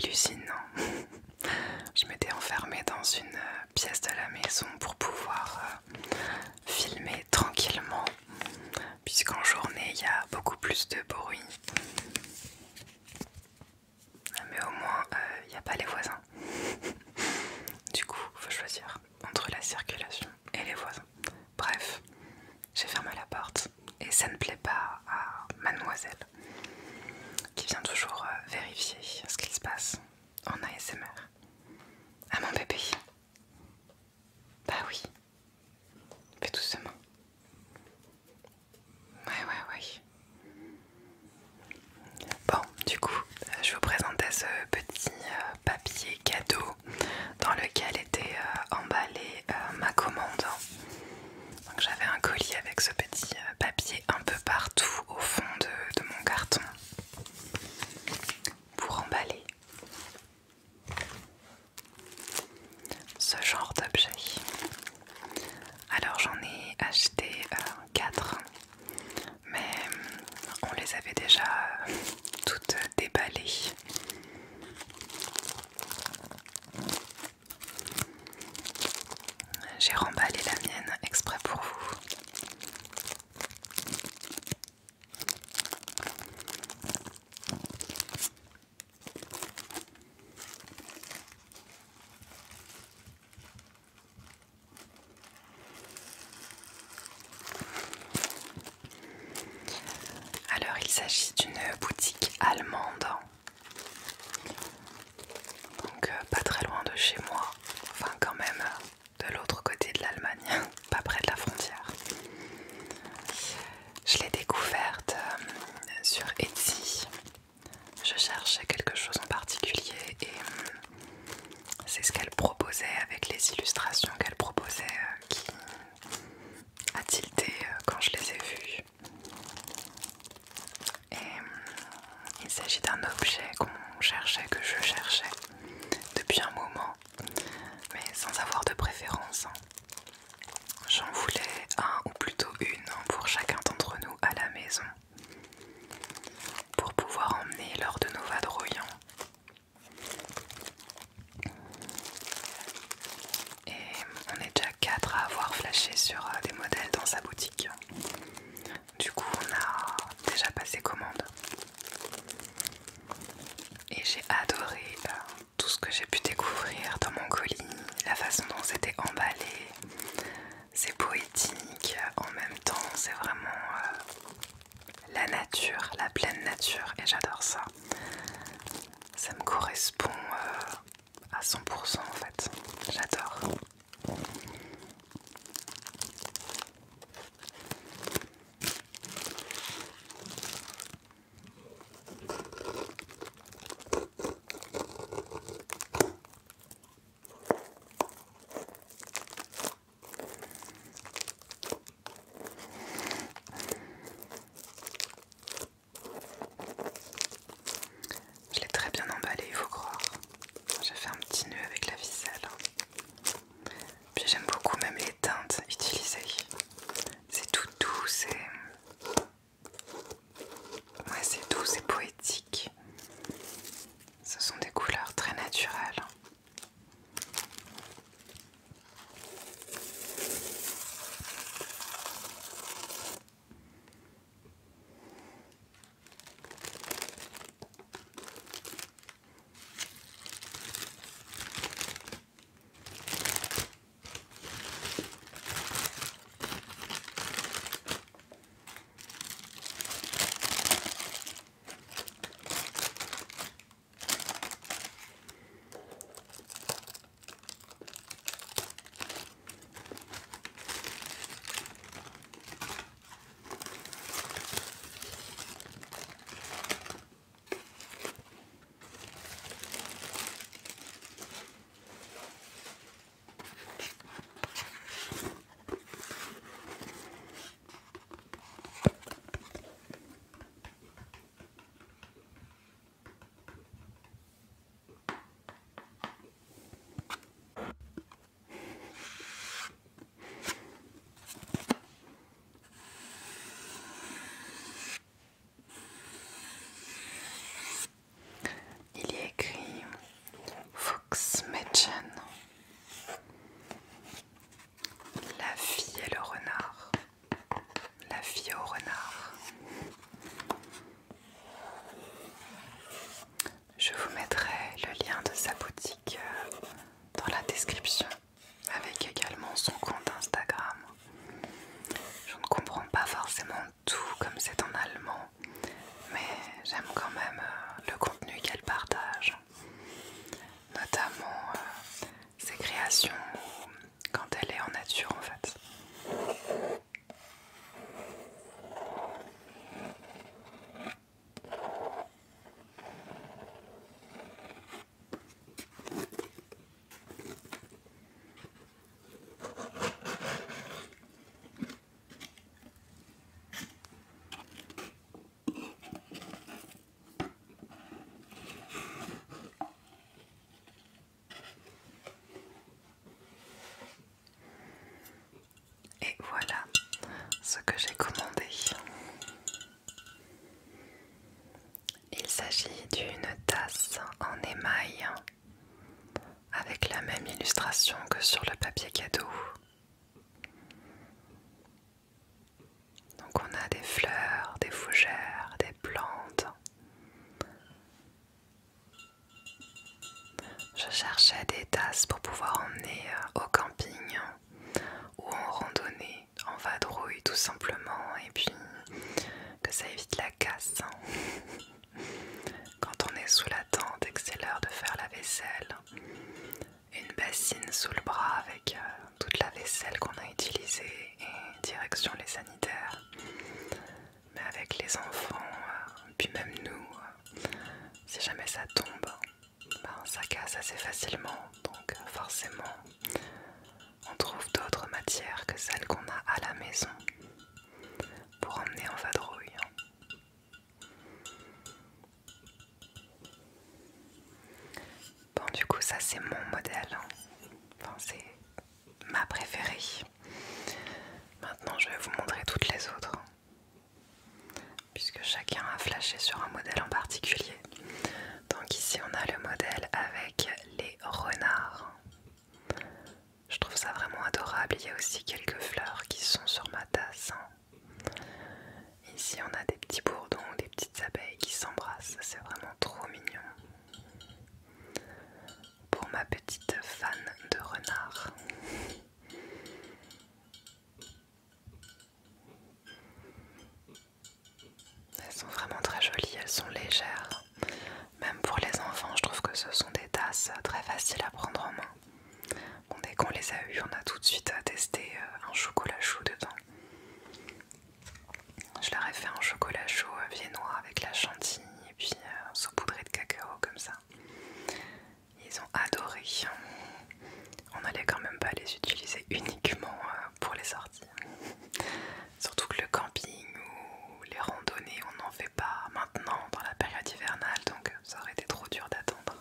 Mélusine, non. Je m'étais enfermée dans une pièce de la maison pour pouvoir filmer tranquillement, puisqu'en journée il y a beaucoup plus de bruit. Mais au moins il n'y a pas les voisins. Du coup, faut choisir entre la circulation et les voisins. Bref, j'ai fermé la porte et ça ne plaît pas à mademoiselle qui vient toujours vérifier ce qu'il se passe en ASMR. Ah mon bébé. Bah oui. Fais doucement. Ouais. Bon, du coup, je vous présentais ce petit papier cadeau dans lequel était emballée ma commande. Donc j'avais un colis avec ce petit papier un peu partout au fond de mon carton pour emballer ce genre d'objet. Alors j'en ai acheté 4, mais on les avait déjà toutes déballées. J'ai remballé la mienne exprès pour vous. Alors il s'agit d'une boutique allemande, donc pas très loin de chez moi, enfin quand même de l'autre côté de l'Allemagne, pas près de la frontière. Je l'ai découverte sur Etsy. Je cherchais quelque chose en particulier et c'est ce qu'elle proposait avec les illustrations qu'elle proposait qui a tilté quand je les ai vues. Et il s'agit d'un objet qu'on cherchait, que je cherchais depuis un moment, mais sans avoir de préférence. J'en voulais un ou plutôt une pour chacun d'entre nous à la maison, pour pouvoir emmener lors de nos vadrouilles. Et on est déjà 4 à avoir flashé sur des modèles dans sa boutique. Du coup on a déjà passé commande. Et j'ai adoré tout ce que j'ai pu découvrir dans mon colis, la façon dont c'était emballé. C'est poétique, en même temps c'est vraiment la nature, la pleine nature, et j'adore ça. Ça me correspond à 100% en fait, j'adore. Je l'ai très bien emballé, il faut croire. J'ai fait un petit nœud avec la ficelle. Puis j'aime beaucoup même les teintes utilisées. C'est tout doux, ouais, c'est doux, c'est poétique. Ce sont des couleurs très naturelles. généralement, mais j'aime quand même le contenu qu'elle partage, notamment ses créations quand elle est en nature en fait. Et voilà ce que j'ai commandé. Il s'agit d'une tasse en émail avec la même illustration que sur le papier cadeau. Donc on a des fleurs, des fougères, des plantes. Je cherchais des tasses pour pouvoir emmener au camping ou en randonnée, en vadrouille tout simplement, et puis que ça évite la casse. Quand on est sous la tente et que c'est l'heure de faire la vaisselle, une bassine sous le bras avec toute la vaisselle qu'on a utilisée et direction les sanitaires. Mais avec les enfants, puis même nous, si jamais ça tombe, ça casse assez facilement. Donc forcément, on trouve d'autres matières que celles qu'on a à la maison pour emmener en vadrouille. Bon, du coup, ça c'est mon modèle. Enfin, c'est ma préférée. Maintenant, je vais vous montrer toutes les autres, puisque chacun a flashé sur un modèle en particulier. Donc ici, on a le modèle avec les renards. Je trouve ça vraiment adorable. Il y a aussi quelques fleurs qui sont sur ma tasse. Ici, on a des petits bourdons, des petites abeilles qui s'embrassent. C'est vraiment trop mignon. Pour ma petite fan de renard. Elles sont vraiment très jolies, elles sont légères. Même pour les enfants, je trouve que ce sont des tasses très faciles à prendre en main. Bon, dès qu'on les a eues, on a tout de suite testé un chocolat chaud dedans. Je leur ai fait un chocolat chaud viennois avec la chantilly et puis saupoudré de cacao comme ça. Ils ont adoré. On n'allait quand même pas les utiliser uniquement pour les sorties. Surtout que le camping ou les randonnées, on n'en fait pas maintenant dans la période hivernale, donc ça aurait été trop dur d'attendre.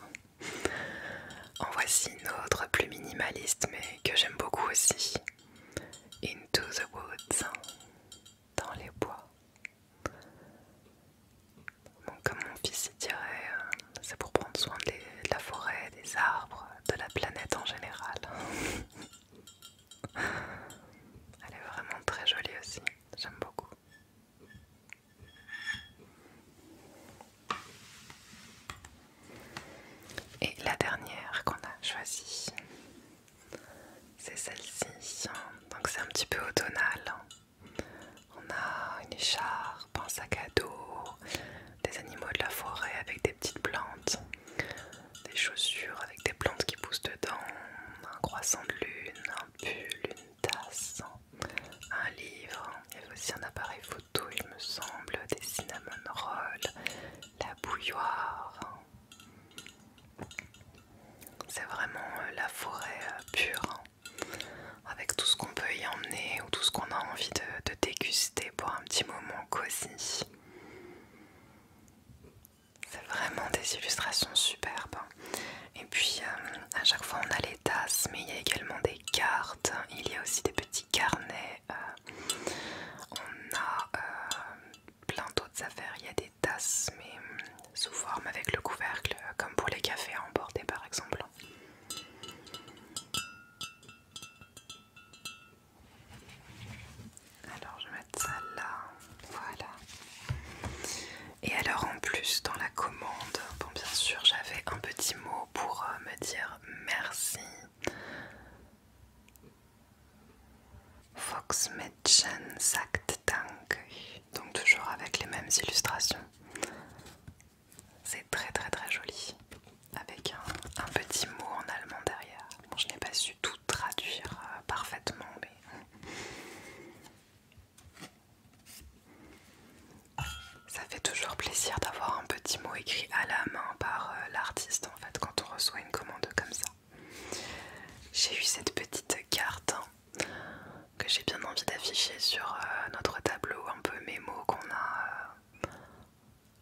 En voici une autre plus minimaliste mais que j'aime beaucoup aussi. Into the Woods, dans les bois. Bon, comme mon fils il dirait, c'est pour prendre soin de la forêt, des arbres, de la planète en général. Elle est vraiment très jolie aussi, j'aime beaucoup. Et la dernière qu'on a choisie, c'est celle-ci. Donc c'est un petit peu automnal. On a une écharpe, un sac à dos, des animaux de la forêt avec des petites plantes, des chaussures avec des plantes qui poussent dedans, un croissant de lune, un pull, une tasse, un livre. Il y avait aussi un appareil photo, il me semble, des cinnamon rolls, la bouilloire. C'est vraiment la forêt pure, avec tout ce qu'on peut y emmener ou tout ce qu'on a envie de déguster pour un petit moment cosy. C'est vraiment des illustrations superbes. Et puis à chaque fois on a les tasses, mais il y a également des cartes, il y a aussi des petits carnets, on a plein d'autres affaires. Il y a des tasses mais sous forme avec le couvercle, comme pour les cafés à emporter par exemple. Alors je vais mettre ça là, voilà. Et alors en plus dans la commande, bon bien sûr j'avais un petit mot pour me dire merci. Foxmädchen sagt danke. Donc toujours avec les mêmes petits mots écrits à la main par l'artiste en fait quand on reçoit une commande comme ça. J'ai eu cette petite carte que j'ai bien envie d'afficher sur notre tableau un peu mémo qu'on a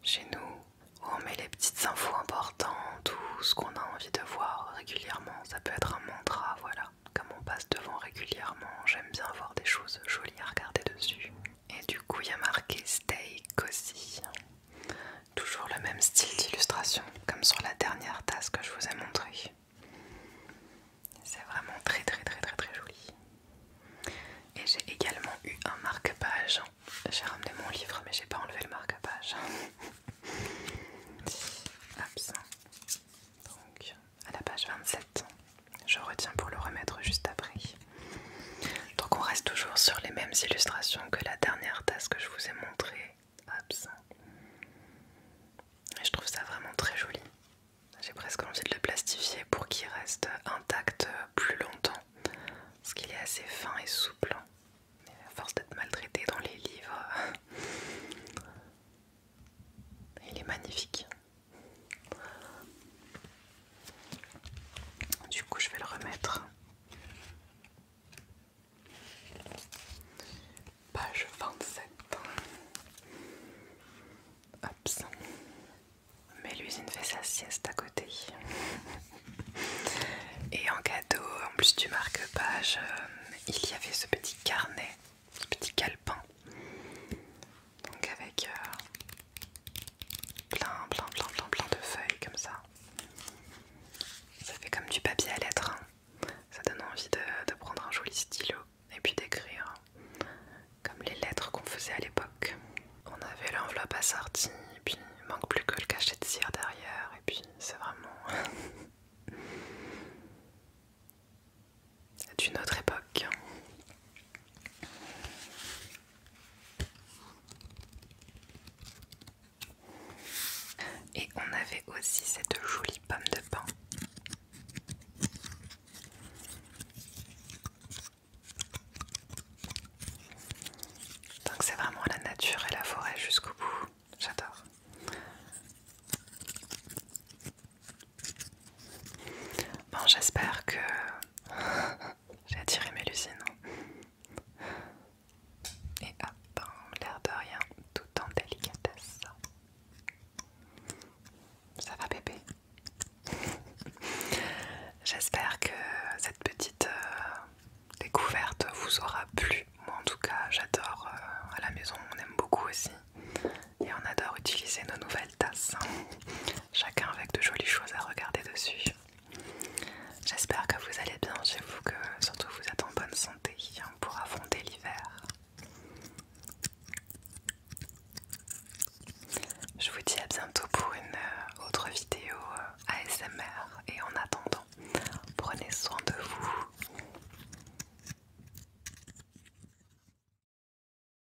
chez nous, où on met les petites infos importantes ou ce qu'on a envie de voir régulièrement. Ça peut être un mantra, voilà. Comme on passe devant régulièrement, j'aime bien avoir des choses jolies à regarder dessus. Et du coup, il y a marqué Stay Cozy. Toujours le même style d'illustration, comme sur la dernière tasse que je vous ai montrée. C'est vraiment très joli. Et j'ai également eu un marque-page. J'ai ramené mon livre, mais j'ai pas enlevé le marque-page. Hop. Donc, à la page 27. Je retiens pour le remettre juste après. Donc on reste toujours sur les mêmes illustrations que la dernière tasse que je vous ai montrée. Hop. Et je trouve ça vraiment très joli. J'ai presque envie de le plastifier pour qu'il reste intact plus longtemps. Parce qu'il est assez fin et souple. Mais à force d'être maltraité dans les livres, il est magnifique. Du coup, je vais le remettre. Page 27. Hop. Mais l'usine fait sa sieste à côté. Et en cadeau, en plus du marque-page, il y avait ce petit carnet, ce petit calepin. Donc avec plein de feuilles comme ça. Ça fait comme du papier à lettres. Hein. Ça donne envie de prendre un joli stylo et puis d'écrire comme les lettres qu'on faisait à l'époque. On avait l'enveloppe assortie et puis il manque plus que le cachet de cire derrière et puis c'est vraiment d'une autre époque. Et on avait aussi cette jolie pomme de pin. Donc c'est vraiment la nature et la forêt jusqu'au bout. J'adore. Bon, j'espère que j'ai attiré Mélusine. Et hop, l'air de rien, tout en délicatesse. Ça va bébé? J'espère que cette petite découverte vous aura plu. Moi en tout cas j'adore, à la maison on aime beaucoup aussi.